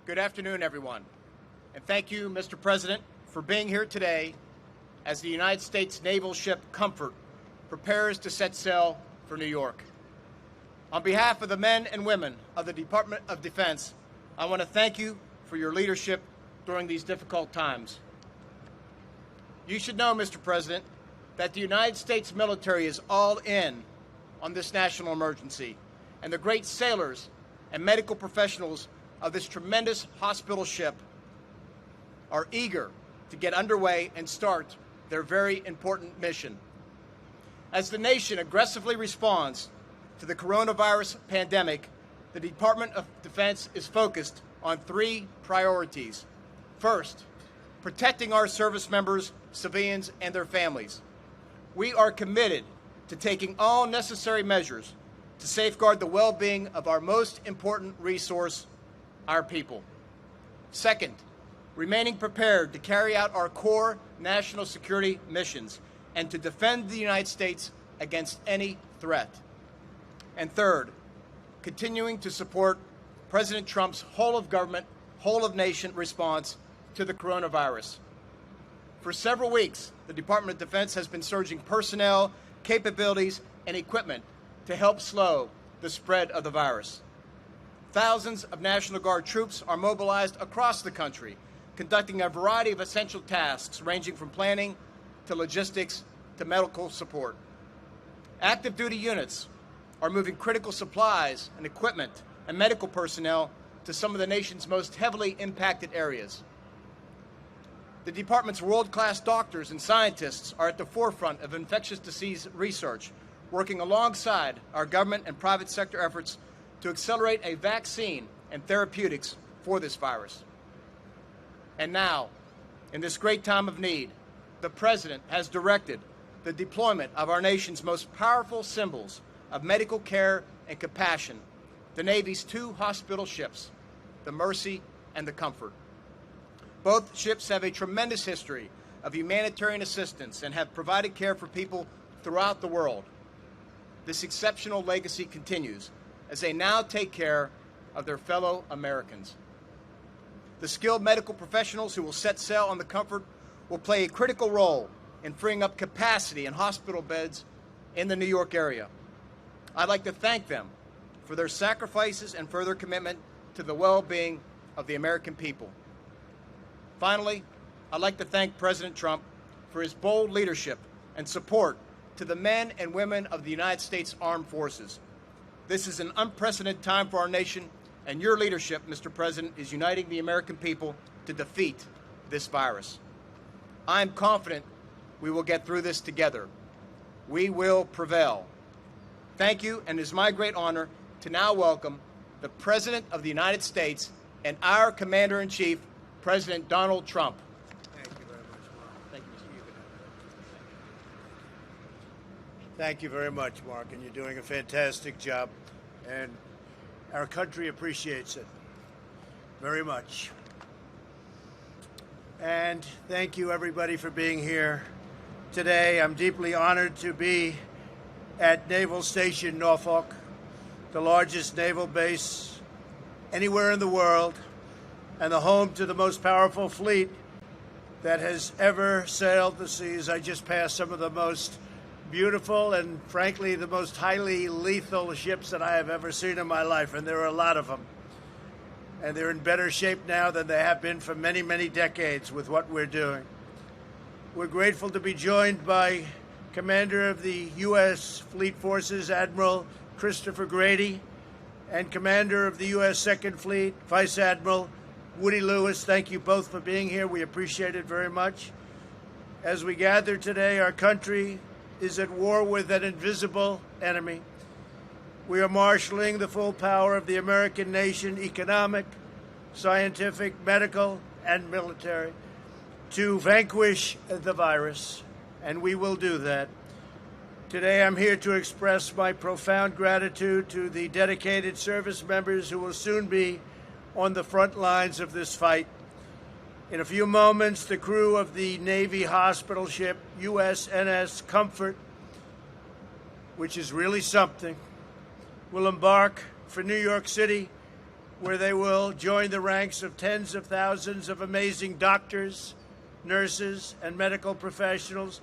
Good afternoon, everyone. And thank you, Mr. President, for being here today as the United States naval ship Comfort prepares to set sail for New York. On behalf of the men and women of the Department of Defense, I want to thank you for your leadership during these difficult times. You should know, Mr. President, that the United States military is all in on this national emergency, and the great sailors and medical professionals of this tremendous hospital ship are eager to get underway and start their very important mission. As the nation aggressively responds to the coronavirus pandemic, the Department of Defense is focused on three priorities. First, protecting our service members, civilians, and their families. We are committed to taking all necessary measures to safeguard the well-being of our most important resource, our people. Second, remaining prepared to carry out our core national security missions and to defend the United States against any threat. And third, continuing to support President Trump's whole-of-government, whole-of-nation response to the coronavirus. For several weeks, the Department of Defense has been surging personnel, capabilities, and equipment to help slow the spread of the virus. Thousands of National Guard troops are mobilized across the country, conducting a variety of essential tasks ranging from planning to logistics to medical support. Active duty units are moving critical supplies and equipment and medical personnel to some of the nation's most heavily impacted areas. The department's world-class doctors and scientists are at the forefront of infectious disease research, working alongside our government and private sector efforts to accelerate a vaccine and therapeutics for this virus. And now, in this great time of need, the President has directed the deployment of our nation's most powerful symbols of medical care and compassion, the Navy's two hospital ships, the Mercy and the Comfort. Both ships have a tremendous history of humanitarian assistance and have provided care for people throughout the world. This exceptional legacy continues as they now take care of their fellow Americans. The skilled medical professionals who will set sail on the Comfort will play a critical role in freeing up capacity in hospital beds in the New York area. I'd like to thank them for their sacrifices and for their commitment to the well-being of the American people. Finally, I'd like to thank President Trump for his bold leadership and support to the men and women of the United States Armed Forces. This is an unprecedented time for our nation, and your leadership, Mr. President, is uniting the American people to defeat this virus. I am confident we will get through this together. We will prevail. Thank you, and it is my great honor to now welcome the President of the United States and our Commander-in-Chief, President Donald Trump. Thank you very much, Mark. Thank you, Mr. President. Thank you very much, Mark, and you're doing a fantastic job, and our country appreciates it very much. And thank you, everybody, for being here today. I'm deeply honored to be at Naval Station Norfolk, the largest naval base anywhere in the world, and the home to the most powerful fleet that has ever sailed the seas. I just passed some of the most beautiful and, frankly, the most highly lethal ships that I have ever seen in my life, and there are a lot of them. And they're in better shape now than they have been for many, many decades with what we're doing. We're grateful to be joined by Commander of the U.S. Fleet Forces, Admiral Christopher Grady, and Commander of the U.S. Second Fleet, Vice Admiral Woody Lewis. Thank you both for being here. We appreciate it very much. As we gather today, our country is at war with an invisible enemy. We are marshaling the full power of the American nation, economic, scientific, medical, and military, to vanquish the virus, and we will do that. Today, I'm here to express my profound gratitude to the dedicated service members who will soon be on the front lines of this fight. In a few moments, the crew of the Navy hospital ship USNS Comfort, which is really something, will embark for New York City, where they will join the ranks of tens of thousands of amazing doctors, nurses, and medical professionals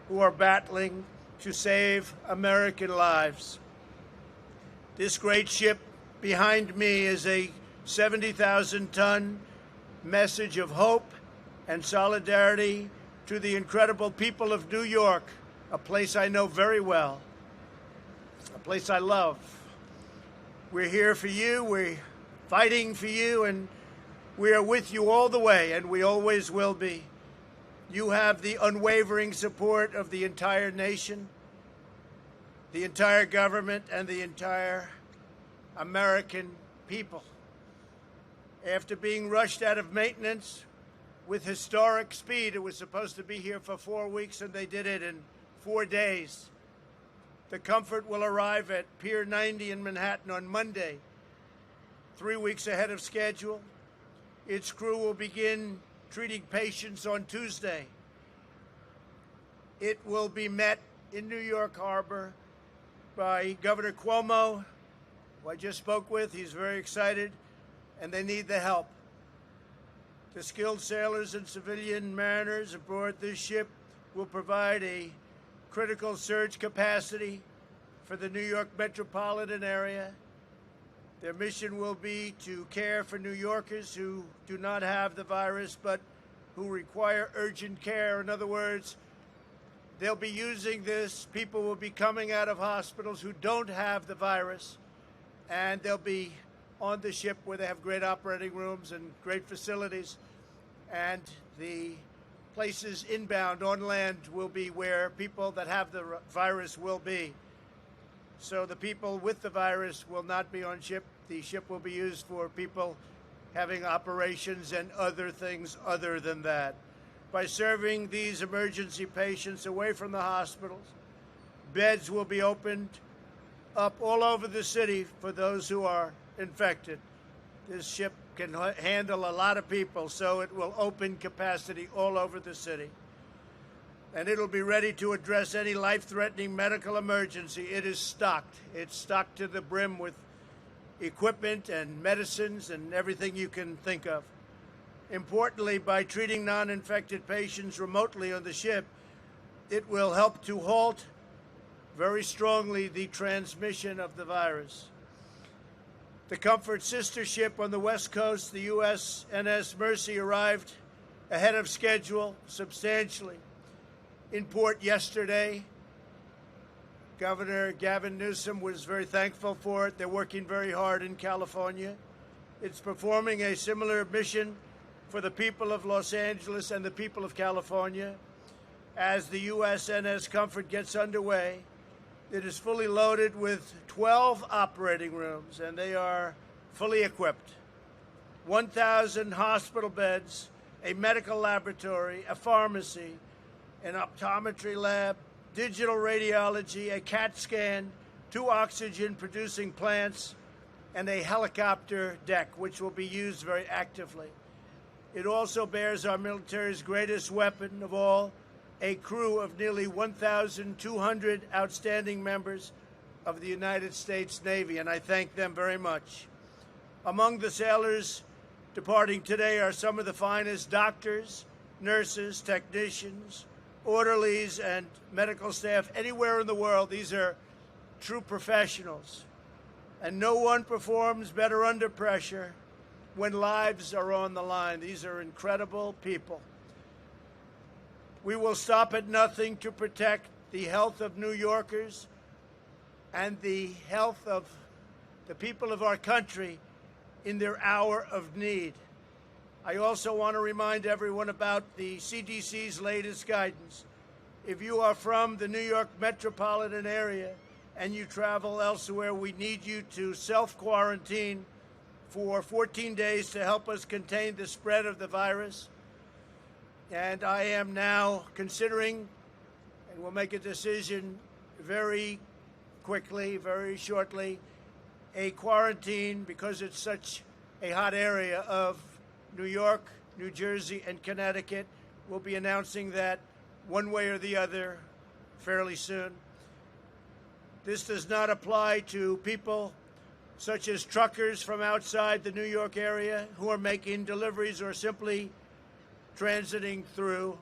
who are battling to save American lives. This great ship behind me is a 70,000-ton message of hope and solidarity to the incredible people of New York, a place I know very well, a place I love. We're here for you, we're fighting for you, and we are with you all the way, and we always will be. You have the unwavering support of the entire nation, the entire government, and the entire American people. After being rushed out of maintenance with historic speed, it was supposed to be here for 4 weeks, and they did it in 4 days. The Comfort will arrive at Pier 90 in Manhattan on Monday, 3 weeks ahead of schedule. Its crew will begin treating patients on Tuesday. It will be met in New York Harbor by Governor Cuomo, who I just spoke with. He's very excited, and they need the help. The skilled sailors and civilian mariners aboard this ship will provide a critical surge capacity for the New York metropolitan area. Their mission will be to care for New Yorkers who do not have the virus but who require urgent care. In other words, they'll be using this. People will be coming out of hospitals who don't have the virus, and they'll be on the ship where they have great operating rooms and great facilities. And the places inbound on land will be where people that have the virus will be. So the people with the virus will not be on ship. The ship will be used for people having operations and other things other than that. By serving these emergency patients away from the hospitals, beds will be opened up all over the city for those who are infected. This ship can handle a lot of people, so it will open capacity all over the city. And it'll be ready to address any life-threatening medical emergency. It is stocked. It's stocked to the brim with equipment and medicines and everything you can think of. Importantly, by treating non-infected patients remotely on the ship, it will help to halt very strongly the transmission of the virus. The Comfort sister ship on the West Coast, the USNS Mercy, arrived ahead of schedule substantially in port yesterday. Governor Gavin Newsom was very thankful for it. They're working very hard in California. It's performing a similar mission for the people of Los Angeles and the people of California. As the USNS Comfort gets underway, it is fully loaded with 12 operating rooms, and they are fully equipped. 1,000 hospital beds, a medical laboratory, a pharmacy, an optometry lab, digital radiology, a CAT scan, 2 oxygen-producing plants, and a helicopter deck, which will be used very actively. It also bears our military's greatest weapon of all, a crew of nearly 1,200 outstanding members of the United States Navy, and I thank them very much. Among the sailors departing today are some of the finest doctors, nurses, technicians, orderlies, and medical staff anywhere in the world. These are true professionals, and no one performs better under pressure when lives are on the line. These are incredible people. We will stop at nothing to protect the health of New Yorkers and the health of the people of our country in their hour of need. I also want to remind everyone about the CDC's latest guidance. If you are from the New York metropolitan area and you travel elsewhere, we need you to self-quarantine for 14 days to help us contain the spread of the virus. And I am now considering, and we'll make a decision very quickly, very shortly, a quarantine, because it's such a hot area, of New York, New Jersey, and Connecticut. We'll be announcing that one way or the other fairly soon. This does not apply to people such as truckers from outside the New York area who are making deliveries or simply transiting through.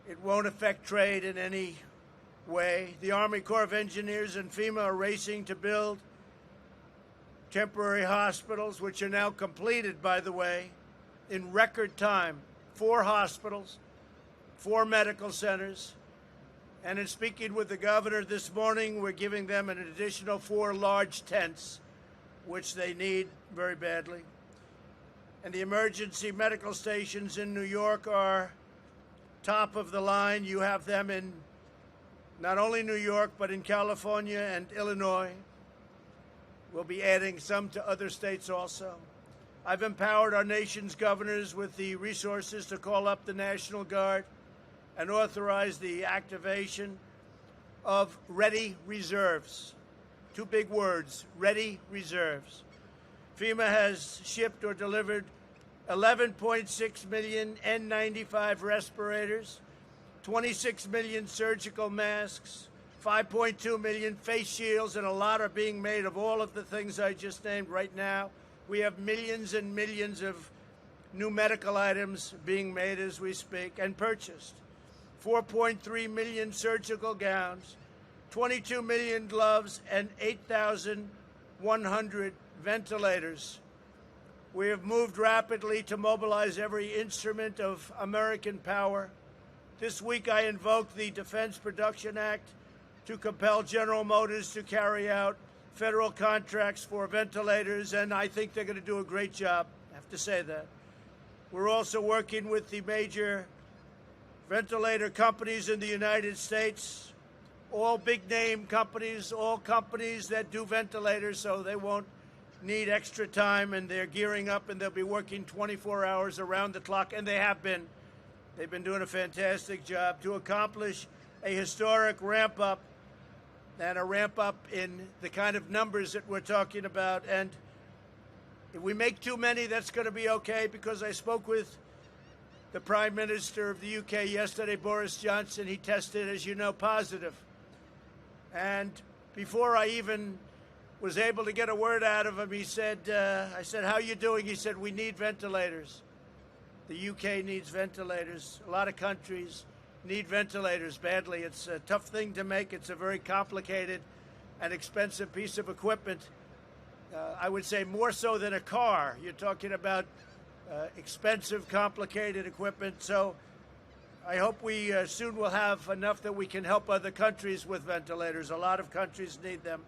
It won't affect trade in any way. The Army Corps of Engineers and FEMA are racing to build temporary hospitals, which are now completed, by the way, in record time. 4 hospitals, 4 medical centers. And in speaking with the governor this morning, we're giving them an additional 4 large tents, which they need very badly. And the emergency medical stations in New York are top of the line. You have them in not only New York, but in California and Illinois. We'll be adding some to other states also. I've empowered our nation's governors with the resources to call up the National Guard and authorize the activation of ready reserves. 2 big words, ready reserves. FEMA has shipped or delivered 11.6 million N95 respirators, 26 million surgical masks, 5.2 million face shields, and a lot are being made of all of the things I just named right now. We have millions and millions of new medical items being made as we speak and purchased. 4.3 million surgical gowns, 22 million gloves, and 8,100 ventilators. We have moved rapidly to mobilize every instrument of American power. This week I invoked the Defense Production Act to compel General Motors to carry out federal contracts for ventilators, and I think they're going to do a great job. I have to say that. We're also working with the major ventilator companies in the United States, all big-name companies, all companies that do ventilators, so they won't need extra time, and they're gearing up, and they'll be working 24 hours around the clock, and they have been. They've been doing a fantastic job to accomplish a historic ramp-up, and a ramp-up in the kind of numbers that we're talking about. And if we make too many, that's going to be okay, because I spoke with the Prime Minister of the UK yesterday, Boris Johnson. He tested, as you know, positive. And before I even was able to get a word out of him, he said, I said, how are you doing? He said, we need ventilators. The UK needs ventilators. A lot of countries need ventilators badly. It's a tough thing to make. It's a very complicated and expensive piece of equipment. I would say more so than a car. You're talking about expensive, complicated equipment. So I hope we soon will have enough that we can help other countries with ventilators. A lot of countries need them.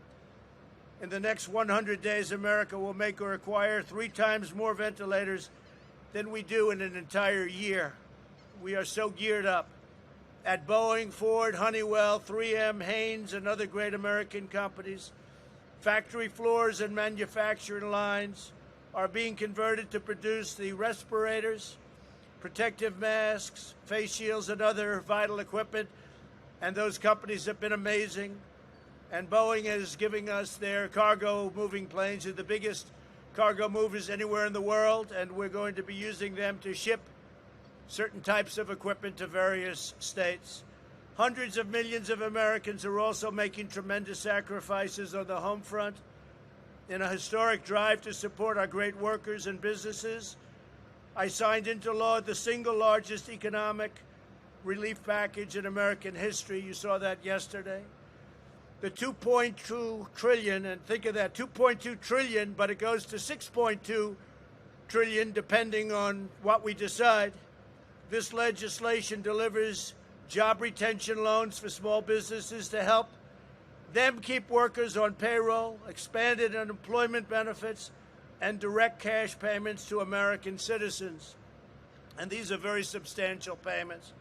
In the next 100 days, America will make or acquire 3 times more ventilators than we do in an entire year. We are so geared up. At Boeing, Ford, Honeywell, 3M, Haynes, and other great American companies, factory floors and manufacturing lines are being converted to produce the respirators, protective masks, face shields, and other vital equipment. And those companies have been amazing. And Boeing is giving us their cargo moving planes. They're the biggest cargo movers anywhere in the world, and we're going to be using them to ship certain types of equipment to various states. Hundreds of millions of Americans are also making tremendous sacrifices on the home front in a historic drive to support our great workers and businesses. I signed into law the single largest economic relief package in American history. You saw that yesterday. The 2.2 trillion, and think of that, 2.2 trillion, but it goes to 6.2 trillion depending on what we decide. This legislation delivers job retention loans for small businesses to help them keep workers on payroll, expanded unemployment benefits, and direct cash payments to American citizens. And these are very substantial payments.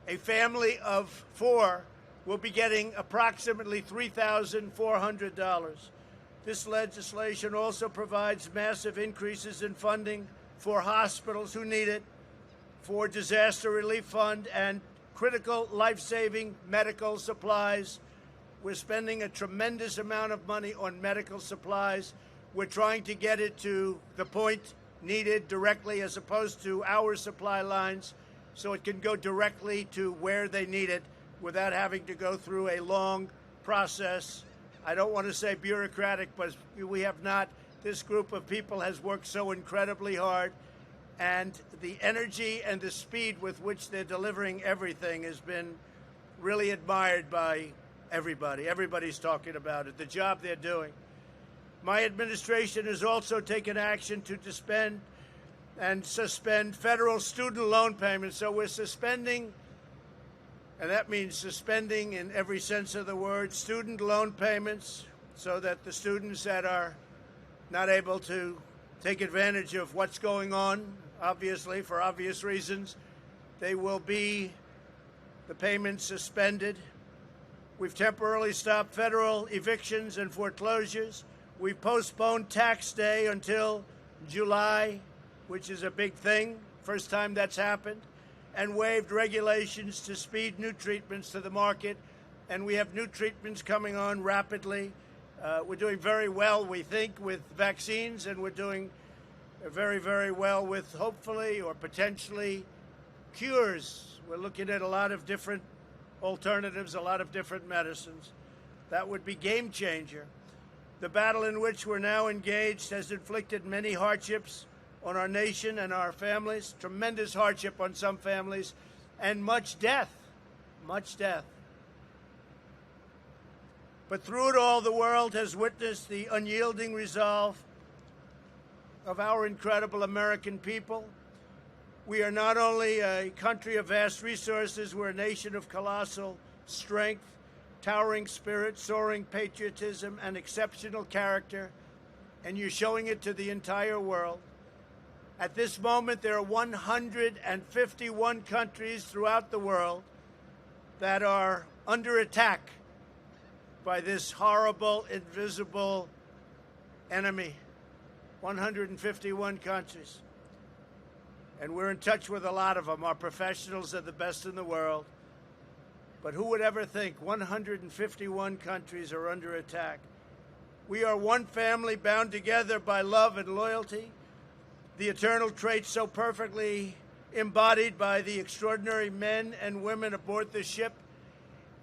A family of 4 will be getting approximately $3,400. This legislation also provides massive increases in funding for hospitals who need it, for disaster relief fund, and critical life-saving medical supplies. We're spending a tremendous amount of money on medical supplies. We're trying to get it to the point needed directly, as opposed to our supply lines, so it can go directly to where they need it without having to go through a long process. I don't want to say bureaucratic, but we have not. This group of people has worked so incredibly hard, and the energy and the speed with which they're delivering everything has been really admired by everybody. Everybody's talking about it, the job they're doing. My administration has also taken action to suspend federal student loan payments. So we're suspending, and that means suspending in every sense of the word, student loan payments so that the students that are not able to take advantage of what's going on, obviously, for obvious reasons, they will be the payments suspended. We've temporarily stopped federal evictions and foreclosures. We've postponed tax day until July, which is a big thing, first time that's happened, and waived regulations to speed new treatments to the market. And we have new treatments coming on rapidly. We're doing very well, we think, with vaccines, and we're doing very, very well with hopefully or potentially cures. We're looking at a lot of different alternatives, a lot of different medicines. That would be game changer. The battle in which we're now engaged has inflicted many hardships on our nation and our families, tremendous hardship on some families, and much death, much death. But through it all, the world has witnessed the unyielding resolve of our incredible American people. We are not only a country of vast resources, we're a nation of colossal strength, towering spirit, soaring patriotism, and exceptional character, and you're showing it to the entire world. At this moment, there are 151 countries throughout the world that are under attack by this horrible, invisible enemy. 151 countries. And we're in touch with a lot of them. Our professionals are the best in the world. But who would ever think 151 countries are under attack? We are one family bound together by love and loyalty, the eternal traits so perfectly embodied by the extraordinary men and women aboard the ship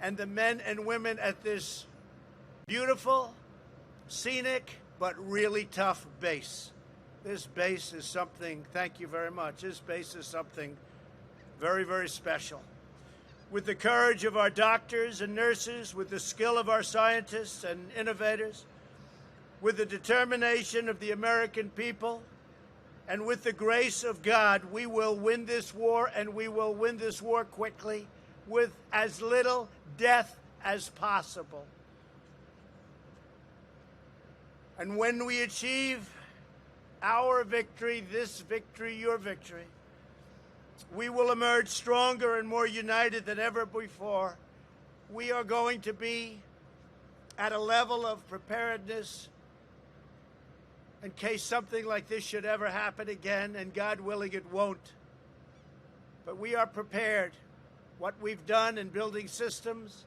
and the men and women at this beautiful, scenic, but really tough base. This base is something, thank you very much, this base is something very, very special. With the courage of our doctors and nurses, with the skill of our scientists and innovators, with the determination of the American people, and with the grace of God, we will win this war, and we will win this war quickly, with as little death as possible. And when we achieve our victory, this victory, your victory, we will emerge stronger and more united than ever before. We are going to be at a level of preparedness in case something like this should ever happen again, and God willing it won't. But we are prepared. What we've done in building systems,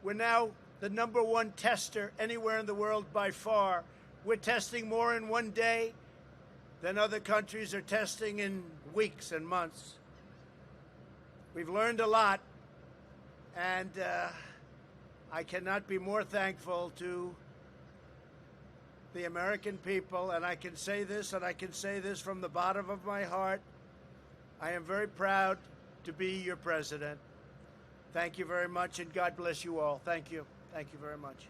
we're now the #1 tester anywhere in the world by far. We're testing more in one day than other countries are testing in weeks and months. We've learned a lot, and I cannot be more thankful to the American people, and I can say this, and I can say this from the bottom of my heart. I am very proud to be your president. Thank you very much, and God bless you all. Thank you. Thank you very much.